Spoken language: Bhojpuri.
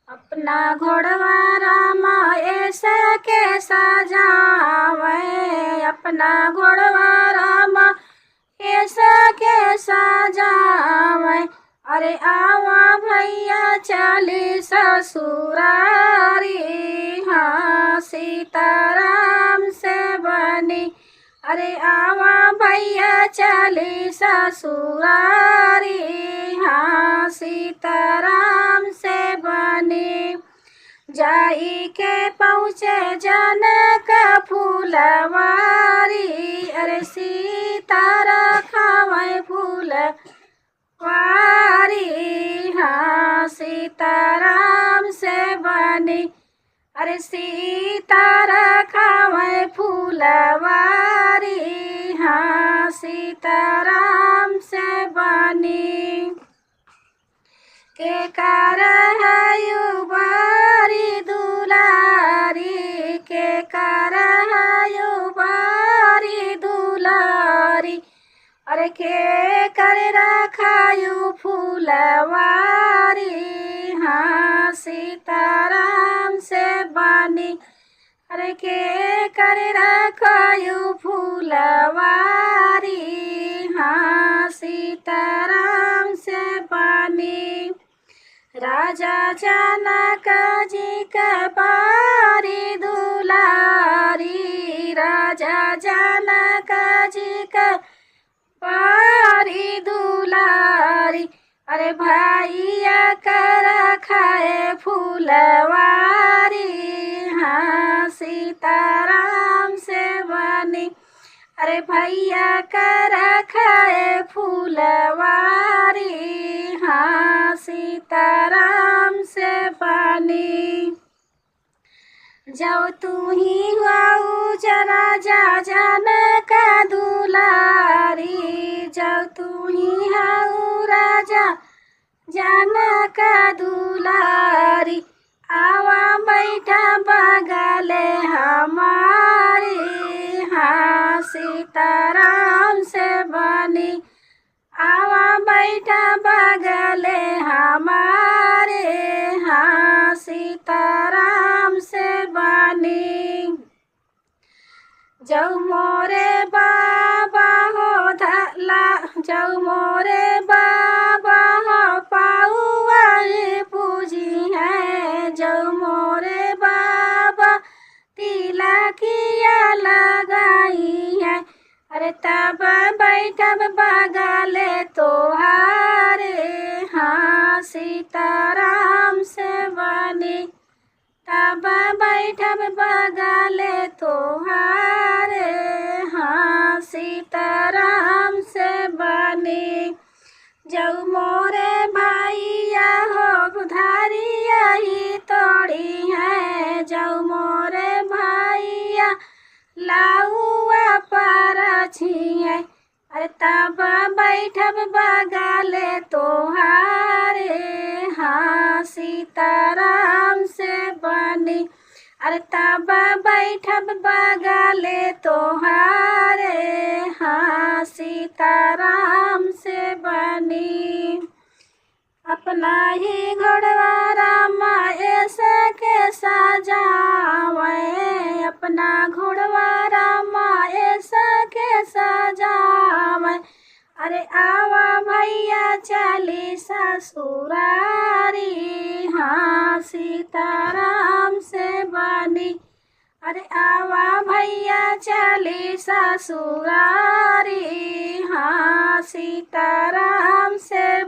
अपना घोड़वा रामा ऐसा के सजावे, अपना घोड़वा रामा ऐसा के सजावे। अरे आवा भैया चली ससुरारी, हाँ सीताराम से बनी। अरे आवा भैया चली ससुरारी, हाँ सीताराम से बनी। जाई के पहुँचे जनक फूलवारी, अरे सीता रखावे फूलवारी, हाँ सीताराम से बनी। अरे सीता रखावे फूलवारी, हाँ सीताराम से बनी। के करहयु बारी दुलारी, के करहयु बारी दुलारी। अरे के कर रखायु फूलवारी, हाँ सीताराम से बनी। अरे के कर रखायु फूलवारी, हाँ सीताराम से बनी। राजा जनक जी के बारी दुलारी, राजा जनक जी के बारी दुलारी। अरे भैया कर खाए फूलवारी, हाँ सीताराम से बनी। अरे भैया कर खाए फूलवारी, हाँ सीताराम से बनी। जाओ तू ही हुआऊ जरा जा जनक दुलारी, जाओ तू ही हाऊ राजा जनक दुलारी। आवा बैठा बगले हमारी, हाँ सीताराम से बनी। आवा बैठा बगले हमारे, हाँ सीताराम से बनी। जौ मोरे बाबा हो धला, जौ मोरे बाबा हो पाऊआ पूजी है, जौ मोरे बाबा तिलकिया लगाई है। अरे तब बैठब बगले तोहारे, हाँ सीताराम से बनी। तब बैठब बगले तोहारे, हाँ सीताराम से बनी। जौ मोरे भैया हो बुधारिया ही तोड़ी है, जौ मोरे भैया लाउआ पर छिए। अरे तब बैठब बगले तोहारे, हाँ सीताराम से बनी। अरे तब बैठब बगले तोहारे, हाँ सीताराम से बनी। अपना ही घोड़वा रामा ऐसा के सजावे, अपना घोड़वा रामा ऐसा के सजावे। अरे आवा भैया चली ससुरारी, हाँ सीताराम से बनी। अरे आवा भैया चली ससुरारी, हाँ सीताराम से